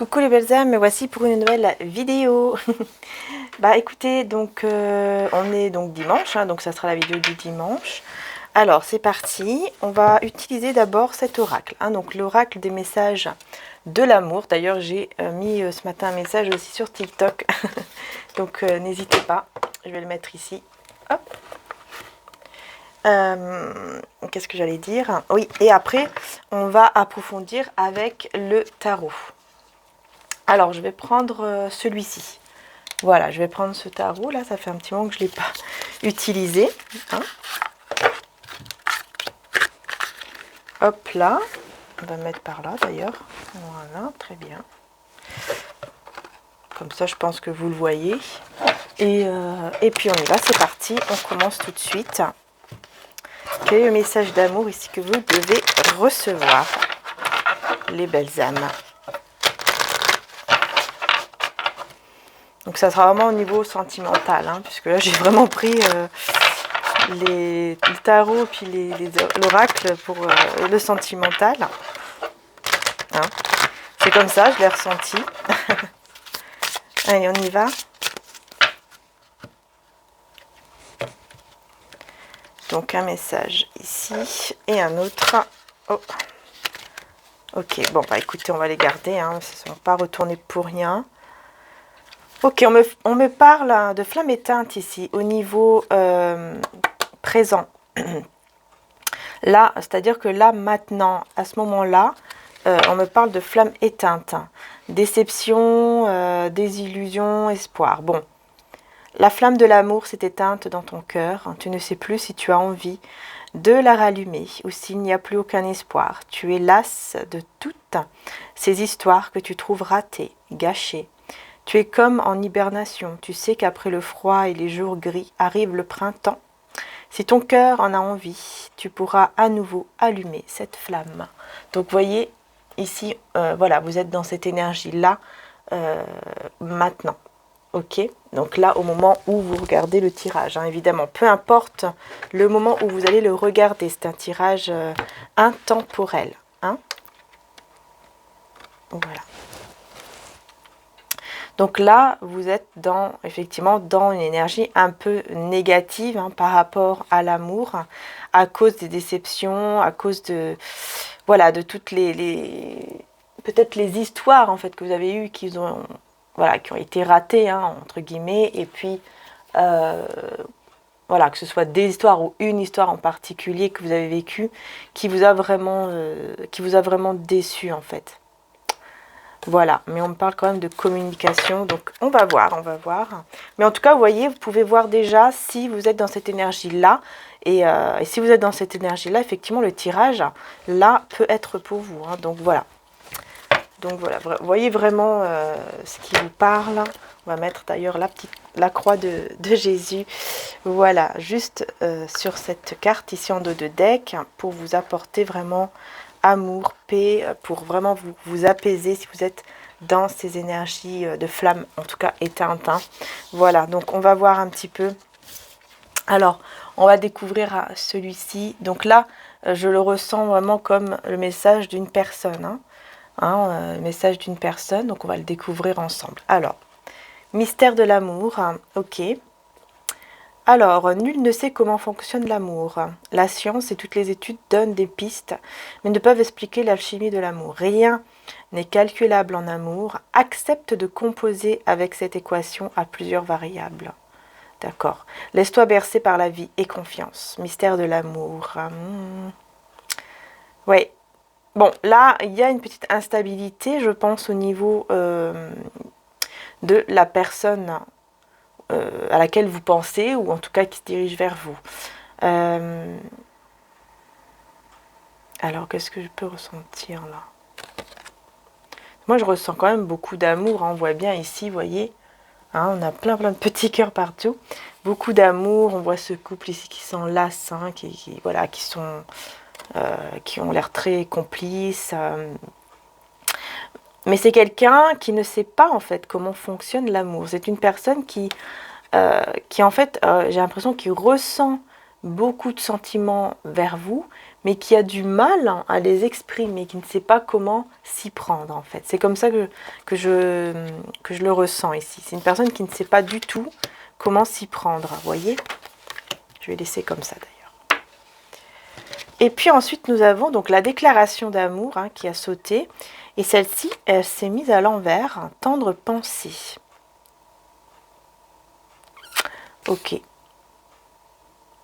Coucou les belles âmes, me voici pour une nouvelle vidéo. Bah écoutez, donc on est donc dimanche, hein, donc ça sera la vidéo du dimanche. Alors c'est parti, on va utiliser d'abord cet oracle, hein, donc l'oracle des messages de l'amour. D'ailleurs j'ai mis ce matin un message aussi sur TikTok, donc n'hésitez pas, je vais le mettre ici. Hop. Qu'est-ce que j'allais dire? Oui, et après on va approfondir avec le tarot. Alors, je vais prendre celui-ci. Voilà, je vais prendre ce tarot. Là, ça fait un petit moment que je ne l'ai pas utilisé. Hein. Hop là. On va mettre par là, d'ailleurs. Voilà, très bien. Comme ça, je pense que vous le voyez. Et puis, on y va. C'est parti. On commence tout de suite. Quel est le message d'amour ici que vous devez recevoir, les belles âmes? Donc ça sera vraiment au niveau sentimental, hein, puisque là j'ai vraiment pris le tarot puis l'oracle pour le sentimental. Hein. C'est comme ça, je l'ai ressenti. Allez, on y va. Donc un message ici et un autre. Oh. Ok, bon bah écoutez, on va les garder, hein, ils ne sont pas retournés pour rien. Ok, on me parle de flamme éteinte ici, au niveau présent. Là, c'est-à-dire que là, maintenant, à ce moment-là, on me parle de flamme éteinte. Déception, désillusion, espoir. Bon, la flamme de l'amour s'est éteinte dans ton cœur. Tu ne sais plus si tu as envie de la rallumer ou s'il n'y a plus aucun espoir. Tu es lasse de toutes ces histoires que tu trouves ratées, gâchées. Tu es comme en hibernation, tu sais qu'après le froid et les jours gris arrive le printemps. Si ton cœur en a envie, tu pourras à nouveau allumer cette flamme. Donc vous voyez, ici, voilà, vous êtes dans cette énergie-là, maintenant. Ok, donc là, au moment où vous regardez le tirage, hein, évidemment, peu importe le moment où vous allez le regarder, c'est un tirage intemporel. Hein. Voilà. Donc là, vous êtes effectivement dans une énergie un peu négative, hein, par rapport à l'amour, à cause des déceptions, à cause de, voilà, de toutes peut-être les histoires en fait que vous avez eues qui ont été ratées, hein, entre guillemets, et puis voilà, que ce soit des histoires ou une histoire en particulier que vous avez vécue qui vous a vraiment déçu en fait. Voilà, mais on me parle quand même de communication, donc on va voir, on va voir. Mais en tout cas, vous voyez, vous pouvez voir déjà si vous êtes dans cette énergie-là. Et si vous êtes dans cette énergie-là, effectivement, le tirage, là, peut être pour vous. Hein, donc voilà. Donc voilà, vous voyez vraiment ce qui vous parle. On va mettre d'ailleurs la croix de Jésus. Voilà, juste sur cette carte ici en dos de deck, pour vous apporter vraiment amour, paix, pour vraiment vous apaiser si vous êtes dans ces énergies de flamme, en tout cas éteintes. Hein. Voilà, donc on va voir un petit peu. Alors, on va découvrir celui-ci. Donc là, je le ressens vraiment comme le message d'une personne. Hein. Hein, le message d'une personne, donc on va le découvrir ensemble. Alors, mystère de l'amour, hein, ok. Alors, nul ne sait comment fonctionne l'amour. La science et toutes les études donnent des pistes, mais ne peuvent expliquer l'alchimie de l'amour. Rien n'est calculable en amour. Accepte de composer avec cette équation à plusieurs variables. D'accord. Laisse-toi bercer par la vie et confiance. Mystère de l'amour. Oui. Bon, là, il y a une petite instabilité, je pense, au niveau de la personne à laquelle vous pensez, ou en tout cas qui se dirige vers vous. Alors, qu'est-ce que je peux ressentir là? Moi, je ressens quand même beaucoup d'amour. Hein, on voit bien ici, vous voyez, hein, on a plein de petits cœurs partout. Beaucoup d'amour. On voit ce couple ici qui s'enlace, hein, voilà, qui ont l'air très complices. Mais c'est quelqu'un qui ne sait pas en fait comment fonctionne l'amour. C'est une personne qui en fait, j'ai l'impression qu'il ressent beaucoup de sentiments vers vous, mais qui a du mal à les exprimer, qui ne sait pas comment s'y prendre en fait. C'est comme ça que je le ressens ici. C'est une personne qui ne sait pas du tout comment s'y prendre, vous voyez? Je vais laisser comme ça d'ailleurs. Et puis ensuite nous avons donc la déclaration d'amour qui a sauté. Et celle-ci, elle s'est mise à l'envers, tendre pensée. Ok.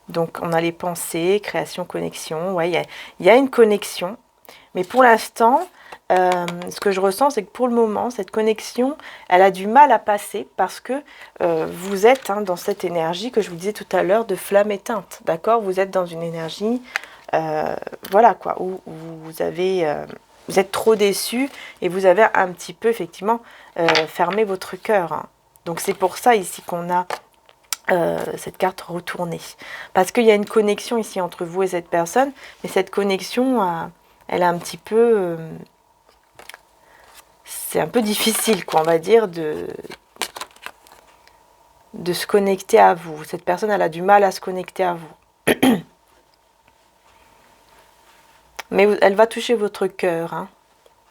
Donc on a les pensées, création, connexion. Ouais, il y a une connexion. Mais pour l'instant, ce que je ressens, c'est que pour le moment, cette connexion, elle a du mal à passer parce que vous êtes dans cette énergie que je vous disais tout à l'heure de flamme éteinte. D'accord? Vous êtes dans une énergie, voilà quoi, où vous avez... vous êtes trop déçu et vous avez un petit peu, effectivement, fermé votre cœur. Donc, c'est pour ça, ici, qu'on a cette carte retournée. Parce qu'il y a une connexion, ici, entre vous et cette personne. Mais cette connexion, elle est un petit peu... c'est un peu difficile, quoi, on va dire, de se connecter à vous. Cette personne, elle a du mal à se connecter à vous. Mais elle va toucher votre cœur,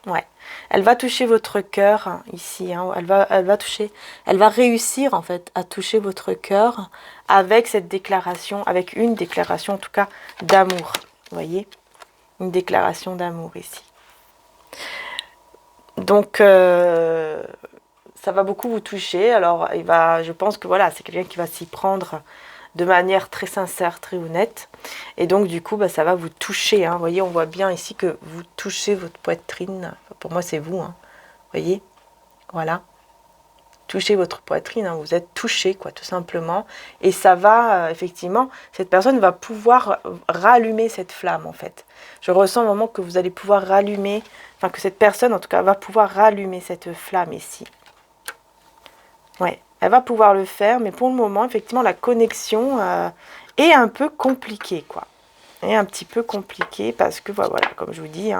Ouais, elle va toucher votre cœur ici. Elle va réussir en fait à toucher votre cœur avec cette déclaration, avec une déclaration en tout cas d'amour. Vous voyez, une déclaration d'amour ici. Donc ça va beaucoup vous toucher. Alors je pense que voilà, c'est quelqu'un qui va s'y prendre de manière très sincère, très honnête. Et donc, du coup, ça va vous toucher. Vous voyez, on voit bien ici que vous touchez votre poitrine. Pour moi, c'est vous. Vous voyez, voilà. Touchez votre poitrine. Vous êtes touché, quoi, tout simplement. Et ça va, effectivement, cette personne va pouvoir rallumer cette flamme, en fait. Je ressens au moment que vous allez pouvoir rallumer, enfin, que cette personne, en tout cas, va pouvoir rallumer cette flamme ici. Ouais. Elle va pouvoir le faire, mais pour le moment, effectivement, la connexion est un peu compliquée, quoi. Est un petit peu compliquée parce que, voilà, comme je vous dis,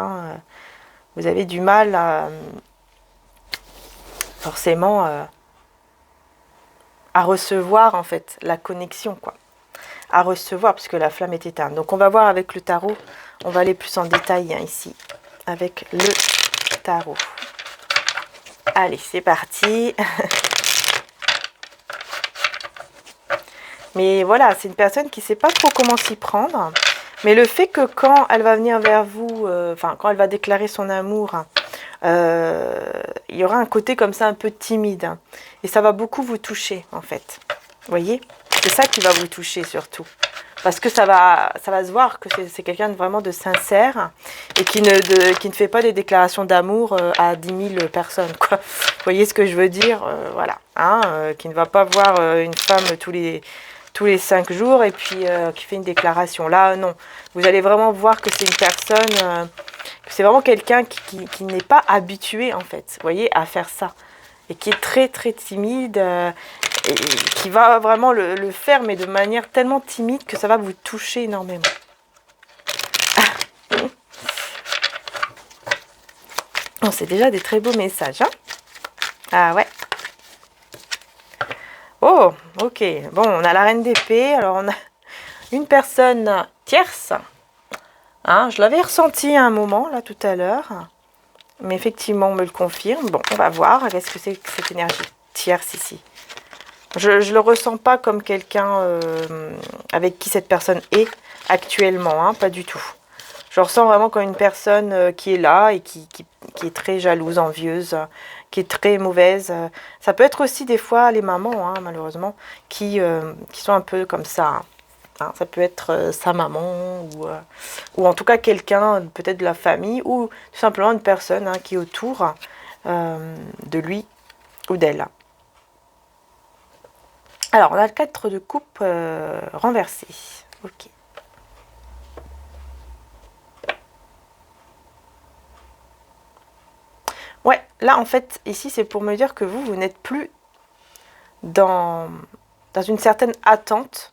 vous avez du mal à, forcément, à recevoir, en fait, la connexion, quoi. À recevoir, puisque la flamme est éteinte. Donc, on va voir avec le tarot. On va aller plus en détail, ici, avec le tarot. Allez, c'est parti. Mais voilà, c'est une personne qui ne sait pas trop comment s'y prendre. Mais le fait que quand elle va venir vers vous, quand elle va déclarer son amour, il y aura un côté comme ça un peu timide. Et ça va beaucoup vous toucher, en fait. Vous voyez? C'est ça qui va vous toucher surtout. Parce que ça va se voir que c'est quelqu'un vraiment de sincère et qui ne fait pas des déclarations d'amour à 10 000 personnes, quoi. Vous voyez ce que je veux dire? Voilà. Qui ne va pas voir une femme tous les 5 jours et puis qui fait une déclaration. Là, non. Vous allez vraiment voir que c'est une personne, que c'est vraiment quelqu'un qui n'est pas habitué, en fait, vous voyez, à faire ça. Et qui est très, très timide, et qui va vraiment le faire, mais de manière tellement timide que ça va vous toucher énormément. Oh, c'est déjà des très beaux messages, Ah ouais. Oh, ok. Bon, on a la reine d'épée. Alors, on a une personne tierce. Je l'avais ressenti à un moment, là, tout à l'heure. Mais effectivement, on me le confirme. Bon, on va voir. Qu'est-ce que c'est que cette énergie tierce ici? Je ne le ressens pas comme quelqu'un avec qui cette personne est actuellement. Pas du tout. Je ressens vraiment comme une personne qui est là et qui est très jalouse, envieuse, qui est très mauvaise. Ça peut être aussi des fois les mamans, malheureusement, qui sont un peu comme ça. Ça peut être sa maman ou en tout cas quelqu'un peut-être de la famille ou tout simplement une personne qui est autour de lui ou d'elle. Alors, on a le 4 de coupe renversé. Ok. Ouais, là, en fait, ici, c'est pour me dire que vous n'êtes plus dans une certaine attente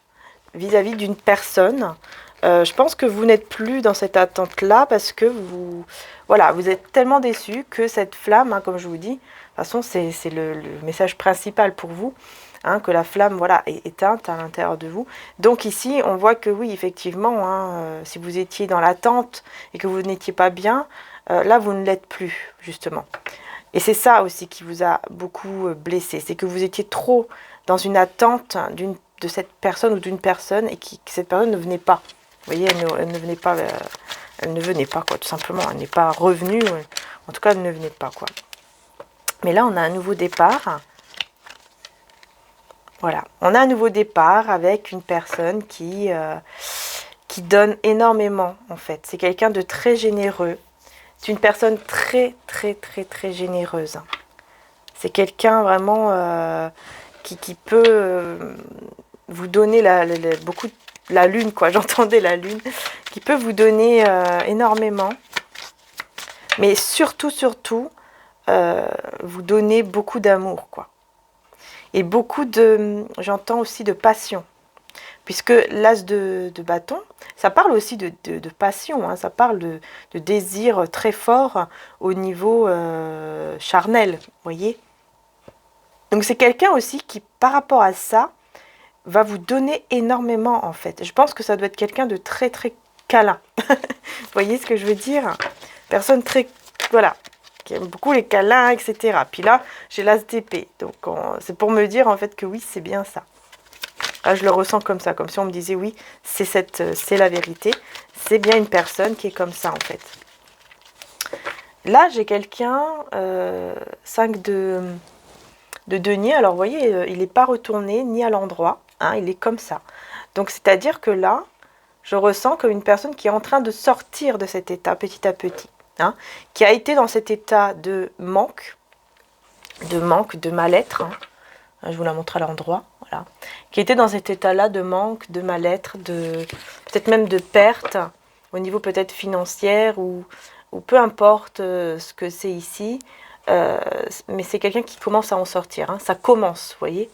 vis-à-vis d'une personne Je pense que vous n'êtes plus dans cette attente-là parce que voilà, vous êtes tellement déçu que cette flamme, hein, comme je vous dis, de toute façon, c'est le message principal pour vous, hein, que la flamme, voilà, est éteinte à l'intérieur de vous. Donc ici, on voit que oui, effectivement, hein, si vous étiez dans l'attente et que vous n'étiez pas bien, là, vous ne l'êtes plus, justement. Et c'est ça aussi qui vous a beaucoup blessé, c'est que vous étiez trop dans une attente de cette personne ou d'une personne et que cette personne ne venait pas. Vous voyez, elle ne venait pas, quoi, tout simplement. Elle n'est pas revenue, en tout cas, elle ne venait pas, quoi. Mais là, on a un nouveau départ. Voilà, on a un nouveau départ avec une personne qui donne énormément, en fait. C'est quelqu'un de très généreux. C'est une personne très, très, très, très généreuse. C'est quelqu'un vraiment qui peut vous donner beaucoup la lune, quoi. J'entendais la lune. Qui peut vous donner énormément. Mais surtout, vous donner beaucoup d'amour, quoi. Et beaucoup j'entends aussi de passion. Puisque l'as de bâton, ça parle aussi de passion, hein, ça parle de désir très fort au niveau charnel, vous voyez. Donc c'est quelqu'un aussi qui, par rapport à ça, va vous donner énormément, en fait. Je pense que ça doit être quelqu'un de très, très câlin. Vous voyez ce que je veux dire? Personne très, voilà, qui aime beaucoup les câlins, etc. Puis là, j'ai l'as d'épée. Donc c'est pour me dire, en fait, que oui, c'est bien ça. Là, je le ressens comme ça, comme si on me disait oui, c'est la vérité. C'est bien une personne qui est comme ça, en fait. Là, j'ai quelqu'un, 5 de denier. Alors, vous voyez, il n'est pas retourné ni à l'endroit. Hein, il est comme ça. Donc, c'est-à-dire que là, je ressens comme une personne qui est en train de sortir de cet état petit à petit. Hein, qui a été dans cet état de manque, de mal-être. Hein. Je vous la montre à l'endroit. Voilà. Qui était dans cet état-là de manque, de mal-être, peut-être même de perte, au niveau peut-être financière ou peu importe ce que c'est ici. Mais c'est quelqu'un qui commence à en sortir. Hein. Ça commence, vous voyez.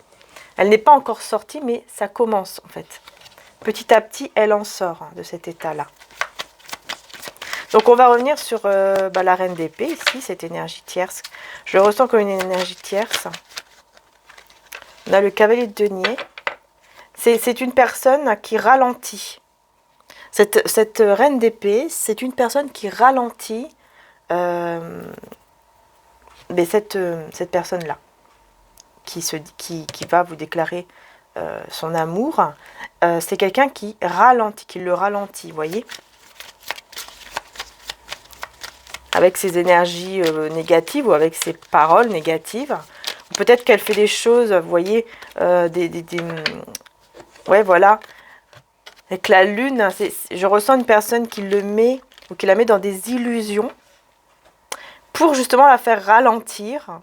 Elle n'est pas encore sortie, mais ça commence en fait. Petit à petit, elle en sort de cet état-là. Donc on va revenir sur la reine d'épée, ici, cette énergie tierce. Je le ressens comme une énergie tierce. On a le cavalier de denier. C'est une personne qui ralentit. Cette reine d'épée, c'est une personne qui ralentit cette personne-là, qui va vous déclarer son amour. C'est quelqu'un qui ralentit, qui le ralentit, vous voyez, avec ses énergies négatives ou avec ses paroles négatives. Peut-être qu'elle fait des choses, vous voyez, ouais, voilà. Avec la lune, je ressens une personne qui le met, ou qui la met dans des illusions, pour justement la faire ralentir,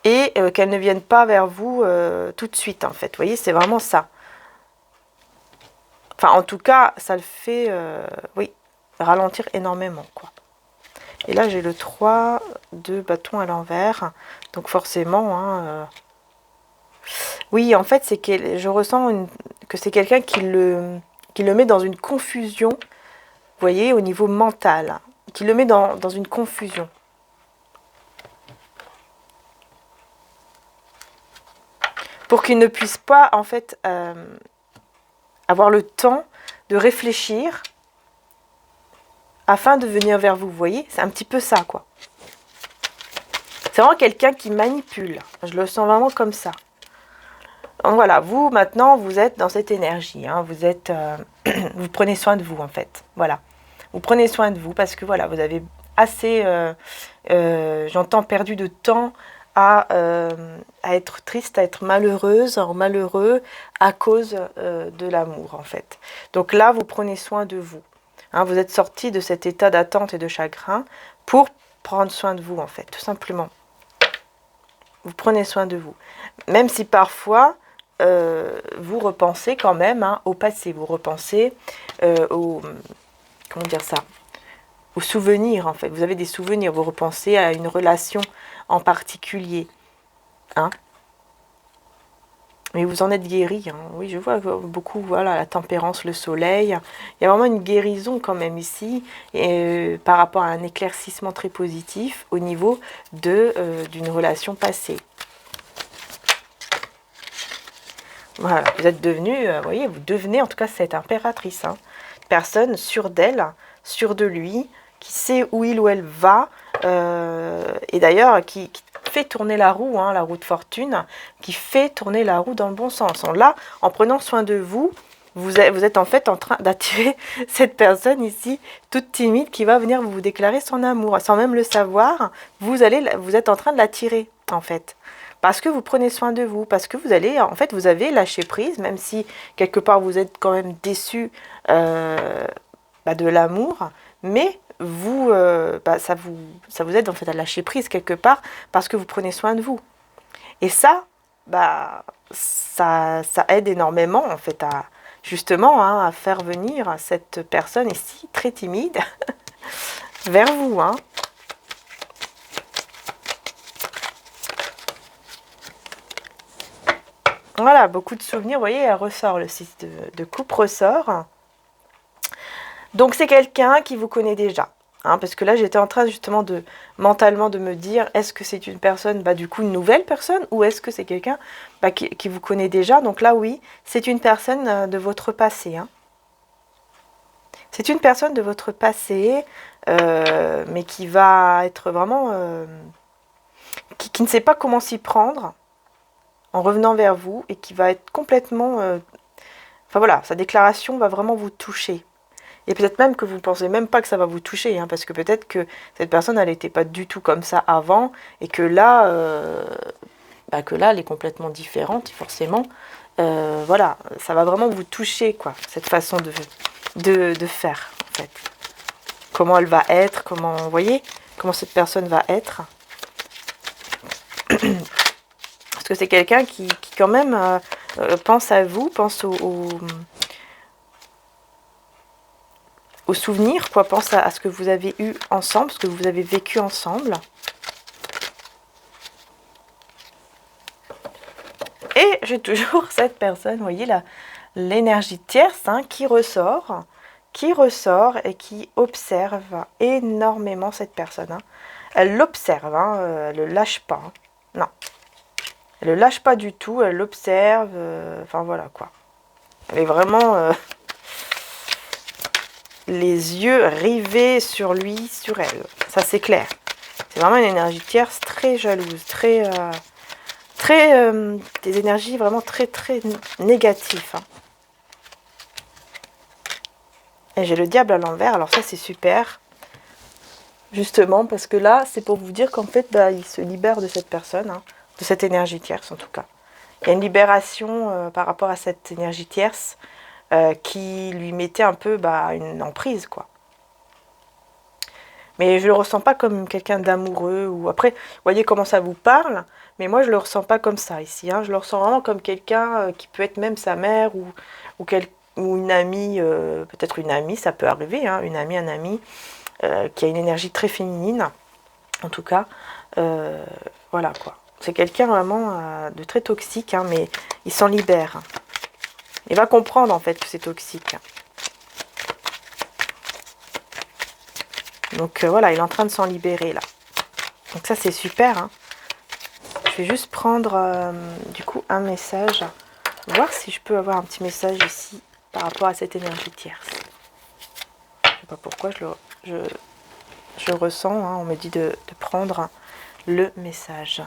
et qu'elle ne vienne pas vers vous tout de suite, en fait. Vous voyez, c'est vraiment ça. Enfin, en tout cas, ça le fait, oui, ralentir énormément, quoi. Et là, j'ai le 3 de bâton à l'envers. Donc forcément, hein, oui, en fait, c'est que je ressens que c'est quelqu'un qui le met dans une confusion, vous voyez, au niveau mental. Qui le met dans une confusion. Pour qu'il ne puisse pas, en fait, avoir le temps de réfléchir afin de venir vers vous, vous voyez. C'est un petit peu ça, quoi. C'est vraiment quelqu'un qui manipule. Je le sens vraiment comme ça. Donc voilà, vous, maintenant, vous êtes dans cette énergie. Hein, vous êtes, vous prenez soin de vous, en fait. Voilà. Vous prenez soin de vous parce que, voilà, vous avez assez, j'entends, perdu de temps à être triste, à être malheureuse, malheureux à cause de l'amour, en fait. Donc là, vous prenez soin de vous. Hein, vous êtes sorti de cet état d'attente et de chagrin pour prendre soin de vous, en fait, tout simplement. Vous prenez soin de vous. Même si parfois, vous repensez quand même au passé. Vous repensez comment dire ça, aux souvenirs, en fait. Vous avez des souvenirs. Vous repensez à une relation en particulier. Hein. Mais vous en êtes guéri, hein. Oui, je vois beaucoup, voilà, la tempérance, le soleil. Il y a vraiment une guérison quand même ici, et, par rapport à un éclaircissement très positif au niveau d'une relation passée. Voilà, vous êtes devenu, vous voyez, vous devenez en tout cas cette impératrice. Hein. Personne sûre d'elle, sûre de lui, qui sait où il ou elle va, et d'ailleurs qui fait tourner la roue, hein, la roue de fortune, qui fait tourner la roue dans le bon sens. Là, en prenant soin de vous, vous êtes en fait en train d'attirer cette personne ici, toute timide, qui va venir vous déclarer son amour. Sans même le savoir, vous êtes en train de l'attirer, en fait. Parce que vous prenez soin de vous, parce que vous avez lâché prise, même si quelque part vous êtes quand même déçu de l'amour, mais ça vous aide en fait à lâcher prise quelque part parce que vous prenez soin de vous. Et ça, ça aide énormément en fait à justement à faire venir cette personne ici très timide vers vous. Hein. Voilà, beaucoup de souvenirs, vous voyez, elle ressort, le 6 de coupe ressort. Donc c'est quelqu'un qui vous connaît déjà. Hein, parce que là, j'étais en train justement mentalement de me dire, est-ce que c'est une personne, du coup, une nouvelle personne, ou est-ce que c'est quelqu'un qui vous connaît déjà. Donc là, oui, c'est une personne de votre passé. Hein. C'est une personne de votre passé, mais qui va être vraiment... qui ne sait pas comment s'y prendre en revenant vers vous, et qui va être complètement... enfin voilà, sa déclaration va vraiment vous toucher. Et peut-être même que vous ne pensez même pas que ça va vous toucher, hein, parce que peut-être que cette personne, elle n'était pas du tout comme ça avant, et que là, elle est complètement différente, forcément. Voilà, ça va vraiment vous toucher, quoi, cette façon de faire, en fait. Comment elle va être, vous voyez, comment cette personne va être. Parce que c'est quelqu'un qui quand même pense à vous, pense aux souvenirs, quoi, pense à ce que vous avez eu ensemble, ce que vous avez vécu ensemble. Et j'ai toujours cette personne, vous voyez, l'énergie tierce qui ressort et qui observe énormément cette personne. Hein. Elle l'observe, elle ne le lâche pas. Hein. Non. Elle ne le lâche pas du tout, elle l'observe, enfin voilà quoi. Elle est vraiment les yeux rivés sur lui, sur elle. Ça c'est clair. C'est vraiment une énergie tierce très jalouse, des énergies vraiment très négatives. Hein. Et j'ai le diable à l'envers, alors ça c'est super. Justement, parce que là, c'est pour vous dire qu'en fait, il se libère de cette personne, hein, de cette énergie tierce en tout cas. Il y a une libération par rapport à cette énergie tierce qui lui mettait un peu une emprise, quoi. Mais je ne le ressens pas comme quelqu'un d'amoureux. Ou après, vous voyez comment ça vous parle, mais moi, je ne le ressens pas comme ça ici. Hein. Je le ressens vraiment comme quelqu'un qui peut être même sa mère ou une amie, peut-être une amie, ça peut arriver, hein, une amie, un ami, qui a une énergie très féminine, en tout cas. Voilà, quoi. C'est quelqu'un vraiment de très toxique, hein, mais il s'en libère. Il va comprendre, en fait, que c'est toxique. Donc voilà, il est en train de s'en libérer là. Donc ça c'est super. Hein. Je vais juste prendre du coup un message. Voir si je peux avoir un petit message ici par rapport à cette énergie tierce. Je ne sais pas pourquoi je ressens. Hein, on me dit de prendre le message.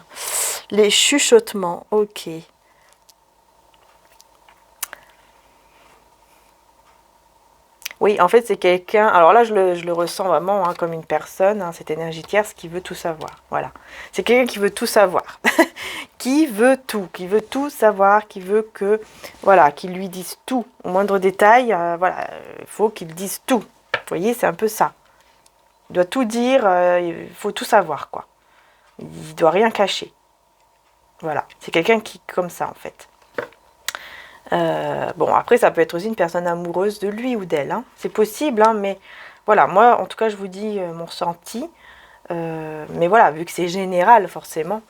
Les chuchotements, ok. Oui, en fait, c'est quelqu'un... Alors là, je le ressens vraiment comme une personne, hein, cette énergie tierce qui veut tout savoir. Voilà. C'est quelqu'un qui veut tout savoir. Qui veut tout savoir, qui veut que... Voilà, qu'il lui dise tout. Au moindre détail, voilà, il faut qu'il dise tout. Vous voyez, c'est un peu ça. Il doit tout dire, il faut tout savoir, quoi. Il doit rien cacher. Voilà. C'est quelqu'un qui comme ça, en fait. Bon, après, ça peut être aussi une personne amoureuse de lui ou d'elle. Hein. C'est possible, hein, mais voilà, moi, en tout cas, je vous dis mon ressenti. Mais voilà, vu que c'est général, forcément,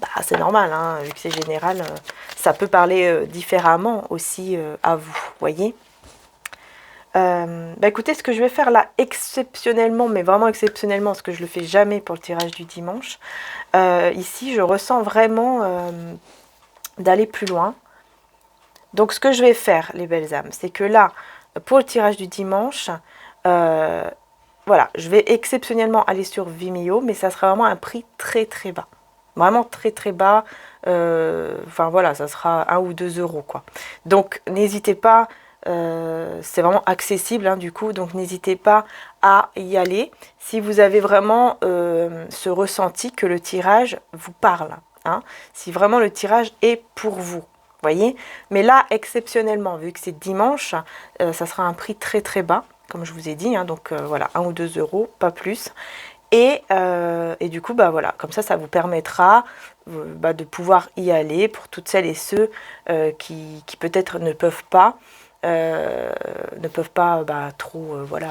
bah, c'est normal, hein, vu que c'est général, ça peut parler différemment aussi à vous, voyez. Bah écoutez, ce que je vais faire là, exceptionnellement, mais vraiment exceptionnellement, parce que je le fais jamais pour le tirage du dimanche, ici, je ressens vraiment d'aller plus loin. Donc, ce que je vais faire, les belles âmes, c'est que là, pour le tirage du dimanche, voilà, je vais exceptionnellement aller sur Vimeo, mais ça sera vraiment un prix très très bas. Vraiment très très bas. Enfin voilà, ça sera 1 ou 2 euros quoi. Donc n'hésitez pas, c'est vraiment accessible hein, du coup, donc n'hésitez pas à y aller si vous avez vraiment ce ressenti que le tirage vous parle. Hein, si vraiment le tirage est pour vous. Voyez, mais là exceptionnellement, vu que c'est dimanche, ça sera un prix très très bas comme je vous ai dit, hein, donc voilà, 1 ou 2 euros, pas plus. Et du coup, bah voilà, comme ça vous permettra de pouvoir y aller pour toutes celles et ceux qui peut-être ne peuvent pas trop, voilà,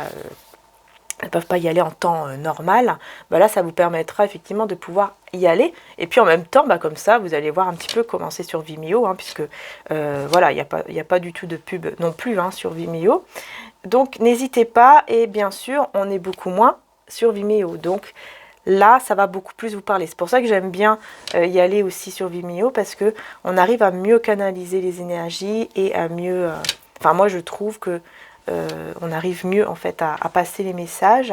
ne peuvent pas y aller en temps normal. Bah là, ça vous permettra effectivement de pouvoir y aller. Et puis en même temps, bah, comme ça, vous allez voir un petit peu comment c'est sur Vimeo, hein, puisque voilà, il n'y a pas du tout de pub non plus hein, sur Vimeo. Donc n'hésitez pas, et bien sûr on est beaucoup moins sur Vimeo, donc là ça va beaucoup plus vous parler. C'est pour ça que j'aime bien y aller aussi sur Vimeo, parce que on arrive à mieux canaliser les énergies et à mieux, enfin moi je trouve que on arrive mieux en fait à passer les messages.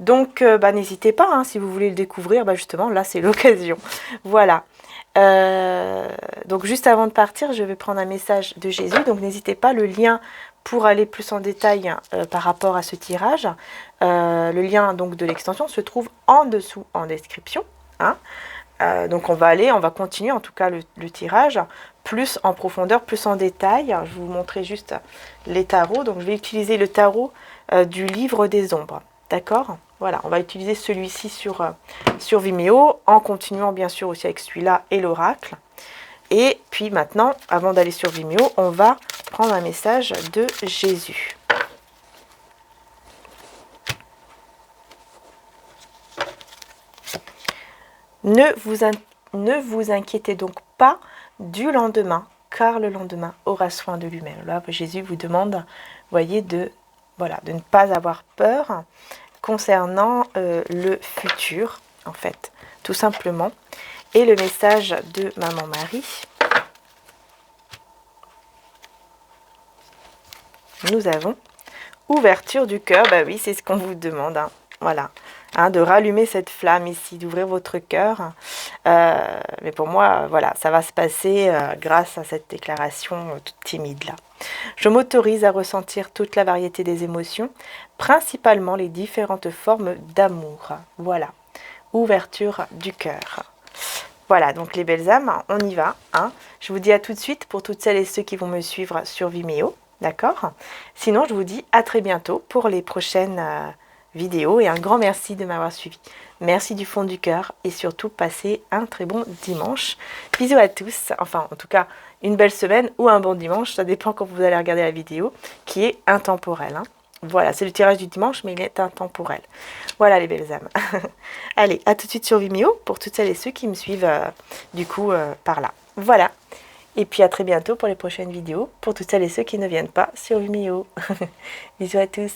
Donc n'hésitez pas, hein, si vous voulez le découvrir, justement là c'est l'occasion. Voilà. Donc juste avant de partir, je vais prendre un message de Jésus, donc n'hésitez pas, le lien pour aller plus en détail par rapport à ce tirage, le lien donc de l'extension se trouve en dessous en description. Hein. Donc on va continuer en tout cas le tirage, plus en profondeur, plus en détail. Je vais vous montrer juste les tarots, donc je vais utiliser le tarot du livre des ombres, d'accord? Voilà, on va utiliser celui-ci sur Vimeo, en continuant bien sûr aussi avec celui-là et l'oracle. Et puis maintenant, avant d'aller sur Vimeo, on va prendre un message de Jésus. Ne vous inquiétez donc pas du lendemain, car le lendemain aura soin de lui-même. Là, Jésus vous demande, voyez, de ne pas avoir peur concernant le futur, en fait, tout simplement. Et le message de Maman Marie, nous avons ouverture du cœur. Bah oui, c'est ce qu'on vous demande, hein. Voilà, hein, de rallumer cette flamme ici, d'ouvrir votre cœur. Mais pour moi, voilà, ça va se passer grâce à cette déclaration toute timide là. Je m'autorise à ressentir toute la variété des émotions, principalement les différentes formes d'amour. Voilà, ouverture du cœur. Voilà, donc les belles âmes, on y va. Hein. Je vous dis à tout de suite pour toutes celles et ceux qui vont me suivre sur Vimeo. D'accord? Sinon, je vous dis à très bientôt pour les prochaines vidéos. Et un grand merci de m'avoir suivi. Merci du fond du cœur. Et surtout, passez un très bon dimanche. Bisous à tous. Enfin, en tout cas, une belle semaine ou un bon dimanche. Ça dépend quand vous allez regarder la vidéo, qui est intemporelle. Hein. Voilà, c'est le tirage du dimanche, mais il est intemporel. Voilà les belles âmes. Allez, à tout de suite sur Vimeo pour toutes celles et ceux qui me suivent du coup par là. Voilà. Et puis à très bientôt pour les prochaines vidéos pour toutes celles et ceux qui ne viennent pas sur Vimeo. Bisous à tous.